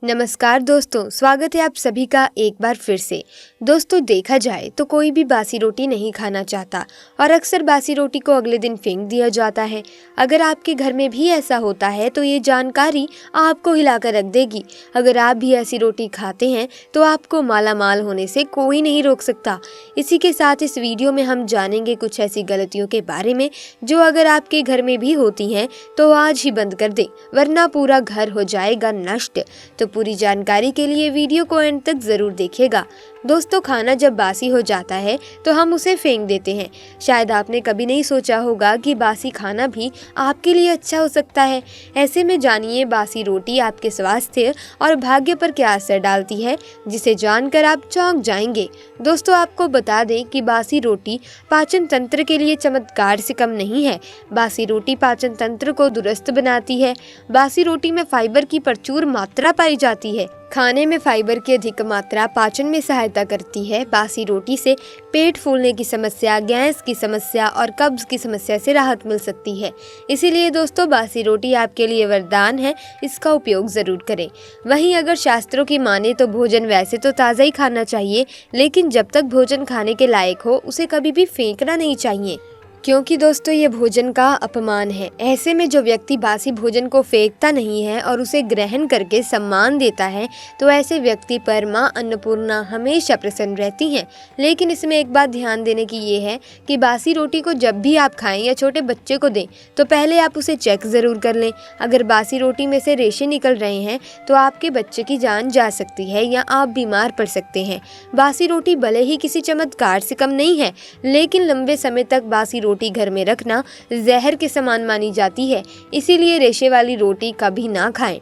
नमस्कार दोस्तों, स्वागत है आप सभी का एक बार फिर से। दोस्तों, देखा जाए तो कोई भी बासी रोटी नहीं खाना चाहता और अक्सर बासी रोटी को अगले दिन फेंक दिया जाता है। अगर आपके घर में भी ऐसा होता है तो ये जानकारी आपको हिलाकर रख देगी। अगर आप भी ऐसी रोटी खाते हैं तो आपको माला माल होने से कोई नहीं रोक सकता। इसी के साथ इस वीडियो में हम जानेंगे कुछ ऐसी गलतियों के बारे में जो अगर आपके घर में भी होती हैं तो आज ही बंद कर दें, वरना पूरा घर हो जाएगा नष्ट। तो पूरी जानकारी के लिए वीडियो को एंड तक जरूर देखिएगा। दोस्तों, खाना जब बासी हो जाता है तो हम उसे फेंक देते हैं। शायद आपने कभी नहीं सोचा होगा कि बासी खाना भी आपके लिए अच्छा हो सकता है। ऐसे में जानिए बासी रोटी आपके स्वास्थ्य और भाग्य पर क्या असर डालती है, जिसे जानकर आप चौंक जाएंगे। दोस्तों, आपको बता दें कि बासी रोटी पाचन तंत्र के लिए चमत्कार से कम नहीं है। बासी रोटी पाचन तंत्र को दुरुस्त बनाती है। बासी रोटी में फाइबर की प्रचुर मात्रा पाई जाती है। खाने में फाइबर की अधिक मात्रा पाचन में सहायता करती है। बासी रोटी से पेट फूलने की समस्या, गैस की समस्या और कब्ज की समस्या से राहत मिल सकती है। इसीलिए दोस्तों, बासी रोटी आपके लिए वरदान है, इसका उपयोग जरूर करें। वहीं अगर शास्त्रों की माने तो भोजन वैसे तो ताज़ा ही खाना चाहिए, लेकिन जब तक भोजन खाने के लायक हो उसे कभी भी फेंकना नहीं चाहिए, क्योंकि दोस्तों ये भोजन का अपमान है। ऐसे में जो व्यक्ति बासी भोजन को फेंकता नहीं है और उसे ग्रहण करके सम्मान देता है तो ऐसे व्यक्ति पर माँ अन्नपूर्णा हमेशा प्रसन्न रहती हैं। लेकिन इसमें एक बात ध्यान देने की ये है कि बासी रोटी को जब भी आप खाएं या छोटे बच्चे को दें तो पहले आप उसे चेक ज़रूर कर लें। अगर बासी रोटी में से रेशे निकल रहे हैं तो आपके बच्चे की जान जा सकती है या आप बीमार पड़ सकते हैं। बासी रोटी भले ही किसी चमत्कार से कम नहीं है, लेकिन लंबे समय तक बासी रोटी घर में रखना जहर के समान मानी जाती है। इसीलिए रेशे वाली रोटी कभी ना खाएं।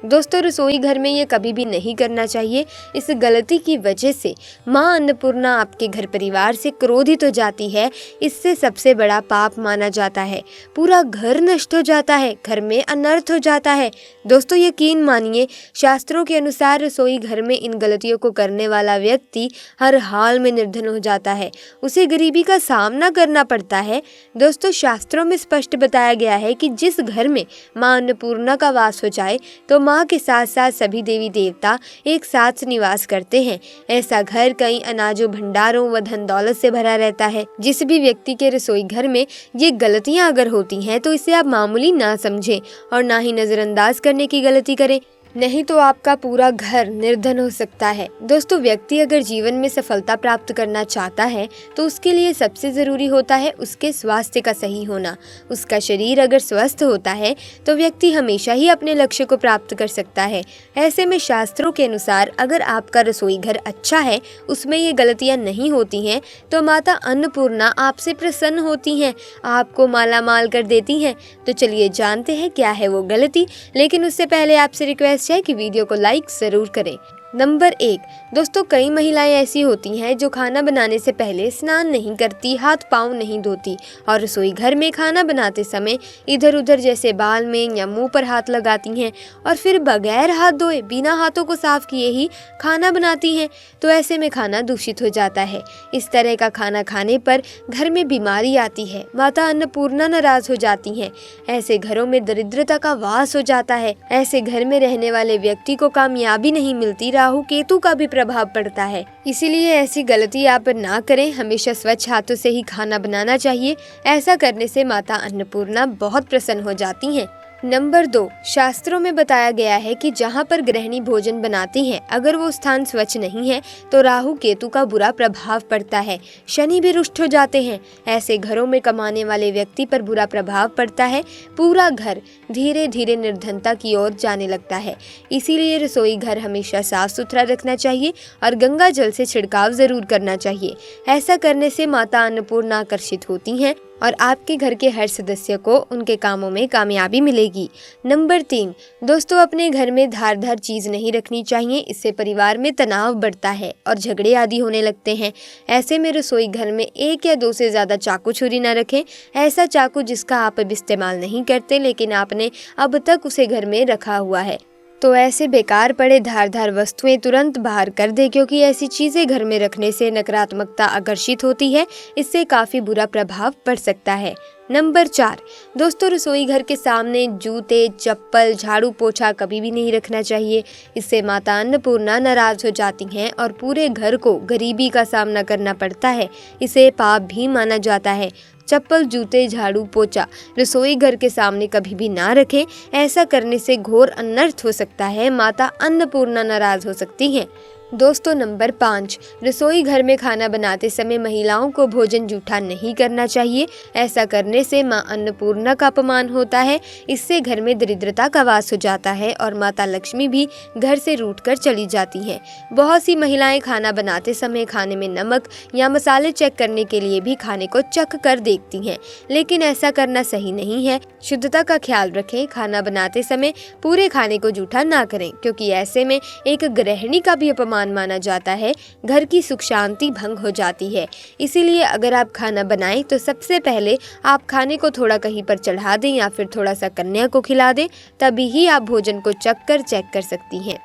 दोस्तों, रसोई घर में ये कभी भी नहीं करना चाहिए। इस गलती की वजह से माँ अन्नपूर्णा आपके घर परिवार से क्रोधित हो जाती है। इससे सबसे बड़ा पाप माना जाता है। पूरा घर नष्ट हो जाता है, घर में अनर्थ हो जाता है। दोस्तों, यकीन मानिए, शास्त्रों के अनुसार रसोई घर में इन गलतियों को करने वाला व्यक्ति हर हाल में निर्धन हो जाता है, उसे गरीबी का सामना करना पड़ता है। दोस्तों, शास्त्रों में स्पष्ट बताया गया है कि जिस घर में माँ अन्नपूर्णा का वास हो जाए तो माँ के साथ साथ सभी देवी देवता एक साथ निवास करते हैं। ऐसा घर कई अनाजों, भंडारों व धन दौलत से भरा रहता है। जिस भी व्यक्ति के रसोई घर में ये गलतियां अगर होती हैं तो इसे आप मामूली ना समझें और ना ही नजरअंदाज करने की गलती करें, नहीं तो आपका पूरा घर निर्धन हो सकता है। दोस्तों, व्यक्ति अगर जीवन में सफलता प्राप्त करना चाहता है तो उसके लिए सबसे ज़रूरी होता है उसके स्वास्थ्य का सही होना। उसका शरीर अगर स्वस्थ होता है तो व्यक्ति हमेशा ही अपने लक्ष्य को प्राप्त कर सकता है। ऐसे में शास्त्रों के अनुसार अगर आपका रसोई घर अच्छा है, उसमें ये गलतियाँ नहीं होती हैं, तो माता अन्नपूर्णा आपसे प्रसन्न होती हैं, आपको माला माल कर देती हैं। तो चलिए जानते हैं क्या है वो गलती, लेकिन उससे पहले आपसे रिक्वेस्ट है कि वीडियो को लाइक जरूर करें। नंबर 1, दोस्तों, कई महिलाएं ऐसी होती हैं जो खाना बनाने से पहले स्नान नहीं करती, हाथ पाँव नहीं धोती और रसोई घर में खाना बनाते समय इधर उधर जैसे बाल में या मुंह पर हाथ लगाती हैं और फिर बगैर हाथ धोए, बिना हाथों को साफ किए ही खाना बनाती हैं। तो ऐसे में खाना दूषित हो जाता है। इस तरह का खाना खाने पर घर में बीमारी आती है, माता अन्नपूर्णा नाराज हो जाती हैं। ऐसे घरों में दरिद्रता का वास हो जाता है। ऐसे घर में रहने वाले व्यक्ति को कामयाबी नहीं मिलती, राहु केतु का भी प्रभाव पड़ता है। इसीलिए ऐसी गलती आप ना करें। हमेशा स्वच्छ हाथों से ही खाना बनाना चाहिए। ऐसा करने से माता अन्नपूर्णा बहुत प्रसन्न हो जाती हैं। नंबर 2, शास्त्रों में बताया गया है कि जहाँ पर गृहिणी भोजन बनाती हैं, अगर वो स्थान स्वच्छ नहीं है तो राहु केतु का बुरा प्रभाव पड़ता है, शनि भी रुष्ट हो जाते हैं। ऐसे घरों में कमाने वाले व्यक्ति पर बुरा प्रभाव पड़ता है। पूरा घर धीरे धीरे निर्धनता की ओर जाने लगता है। इसीलिए रसोई घर हमेशा साफ सुथरा रखना चाहिए और गंगा जल से छिड़काव जरूर करना चाहिए। ऐसा करने से माता अन्नपूर्णा आकर्षित होती हैं और आपके घर के हर सदस्य को उनके कामों में कामयाबी मिलेगी। नंबर 3, दोस्तों, अपने घर में धारदार चीज़ नहीं रखनी चाहिए। इससे परिवार में तनाव बढ़ता है और झगड़े आदि होने लगते हैं। ऐसे में रसोई घर में 1 या 2 से ज़्यादा चाकू छुरी न रखें। ऐसा चाकू जिसका आप अब इस्तेमाल नहीं करते लेकिन आपने अब तक उसे घर में रखा हुआ है, तो ऐसे बेकार पड़े धारदार वस्तुएं तुरंत बाहर कर दे, क्योंकि ऐसी चीजें घर में रखने से नकारात्मकता आकर्षित होती है। इससे काफी बुरा प्रभाव पड़ सकता है। नंबर 4, दोस्तों रसोई घर के सामने जूते, चप्पल, झाड़ू पोछा कभी भी नहीं रखना चाहिए। इससे माता अन्नपूर्णा नाराज हो जाती हैं और पूरे घर को गरीबी का सामना करना पड़ता है। इसे पाप भी माना जाता है। चप्पल, जूते, झाड़ू पोछा रसोई घर के सामने कभी भी ना रखें। ऐसा करने से घोर अनर्थ हो सकता है। माता अन्नपूर्णा नाराज हो सकती हैं। दोस्तों नंबर 5, रसोई घर में खाना बनाते समय महिलाओं को भोजन जूठा नहीं करना चाहिए। ऐसा करने से मां अन्नपूर्णा का अपमान होता है। इससे घर में दरिद्रता का वास हो जाता है और माता लक्ष्मी भी घर से रूठकर चली जाती हैं। बहुत सी महिलाएं खाना बनाते समय खाने में नमक या मसाले चेक करने के लिए भी खाने को चख कर देखती हैं, लेकिन ऐसा करना सही नहीं है। शुद्धता का ख्याल रखें। खाना बनाते समय पूरे खाने को जूठा ना करें, क्योंकि ऐसे में एक गृहिणी का भी अपमान माना जाता है। घर की सुख शांति भंग हो जाती है। इसीलिए अगर आप खाना बनाएं तो सबसे पहले आप खाने को थोड़ा कहीं पर चढ़ा दें या फिर थोड़ा सा कन्या को खिला दें, तभी ही आप भोजन को चख कर चेक कर सकती हैं।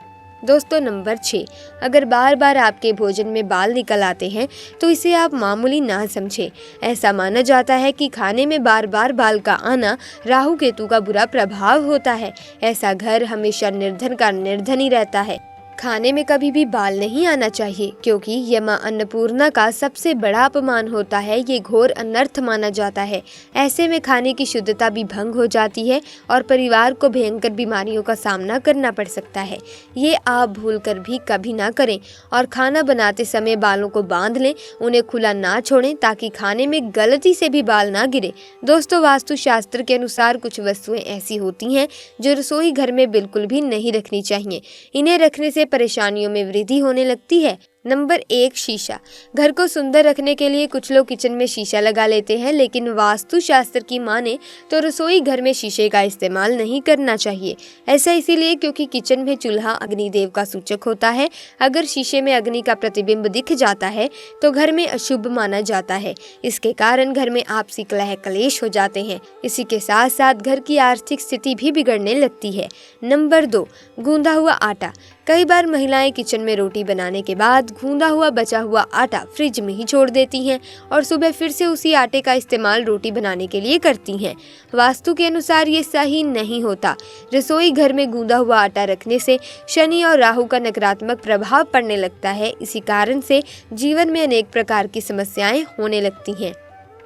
दोस्तों नंबर 6, अगर बार बार आपके भोजन में बाल निकल आते हैं तो इसे आप मामूली ना समझें। ऐसा माना जाता है कि खाने में बार बार बाल का आना राहु केतु का बुरा प्रभाव होता है। ऐसा घर हमेशा निर्धन का निर्धन ही रहता है। खाने में कभी भी बाल नहीं आना चाहिए, क्योंकि यह मां अन्नपूर्णा का सबसे बड़ा अपमान होता है। ये घोर अनर्थ माना जाता है। ऐसे में खाने की शुद्धता भी भंग हो जाती है और परिवार को भयंकर बीमारियों का सामना करना पड़ सकता है। ये आप भूलकर भी कभी ना करें और खाना बनाते समय बालों को बांध लें, उन्हें खुला ना छोड़ें ताकि खाने में गलती से भी बाल ना गिरे। दोस्तों वास्तु शास्त्र के अनुसार कुछ वस्तुएं ऐसी होती हैं जो रसोई घर में बिल्कुल भी नहीं रखनी चाहिए। इन्हें रखने से परेशानियों में वृद्धि होने लगती है। नंबर 1, शीशा। घर को सुंदर रखने के लिए कुछ लोग किचन में शीशा लगा लेते हैं, लेकिन वास्तु शास्त्र की माने तो रसोई घर में शीशे का इस्तेमाल नहीं करना चाहिए। ऐसा इसीलिए क्योंकि किचन में चूल्हा अग्निदेव का सूचक होता है। अगर शीशे में अग्नि का प्रतिबिंब दिख जाता है तो घर में अशुभ माना जाता है। इसके कारण घर में आपसी कलह कलेश हो जाते हैं। इसी के साथ साथ घर की आर्थिक स्थिति भी बिगड़ने लगती है। नंबर 2, गूंदा हुआ आटा। कई बार महिलाएं किचन में रोटी बनाने के बाद गूंदा हुआ बचा हुआ आटा फ्रिज में ही छोड़ देती हैं और सुबह फिर से उसी आटे का इस्तेमाल रोटी बनाने के लिए करती हैं। वास्तु के अनुसार ये सही नहीं होता। रसोई घर में गूंदा हुआ आटा रखने से शनि और राहु का नकारात्मक प्रभाव पड़ने लगता है। इसी कारण से जीवन में अनेक प्रकार की समस्याएं होने लगती हैं।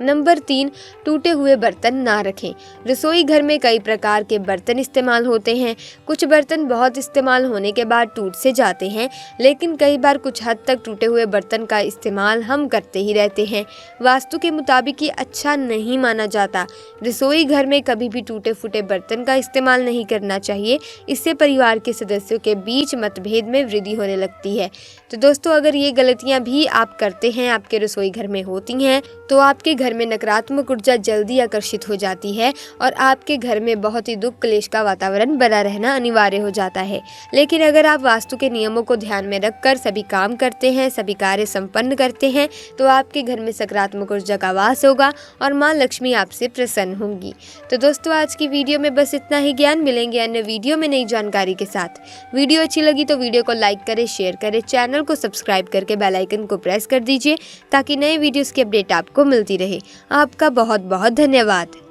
नंबर 3, टूटे हुए बर्तन ना रखें। रसोई घर में कई प्रकार के बर्तन इस्तेमाल होते हैं। कुछ बर्तन बहुत इस्तेमाल होने के बाद टूट से जाते हैं, लेकिन कई बार कुछ हद तक टूटे हुए बर्तन का इस्तेमाल हम करते ही रहते हैं। वास्तु के मुताबिक ये अच्छा नहीं माना जाता। रसोई घर में कभी भी टूटे फूटे बर्तन का इस्तेमाल नहीं करना चाहिए। इससे परिवार के सदस्यों के बीच मतभेद में वृद्धि होने लगती है। तो दोस्तों अगर ये गलतियाँ भी आप करते हैं, आपके रसोई घर में होती हैं, तो आपके घर में नकारात्मक ऊर्जा जल्दी आकर्षित हो जाती है और आपके घर में बहुत ही दुख क्लेश का वातावरण बना रहना अनिवार्य हो जाता है। लेकिन अगर आप वास्तु के नियमों को ध्यान में रखकर सभी काम करते हैं, सभी कार्य संपन्न करते हैं, तो आपके घर में सकारात्मक ऊर्जा का वास होगा और माँ लक्ष्मी आपसे प्रसन्न होंगी। तो दोस्तों आज की वीडियो में बस इतना ही। ज्ञान मिलेंगे अन्य वीडियो में नई जानकारी के साथ। वीडियो अच्छी लगी तो वीडियो को लाइक करें, शेयर करें, चैनल को सब्सक्राइब करके बेल आइकन को प्रेस कर दीजिए ताकि नए वीडियोस की अपडेट आपको मिलती रहे। आपका बहुत बहुत धन्यवाद।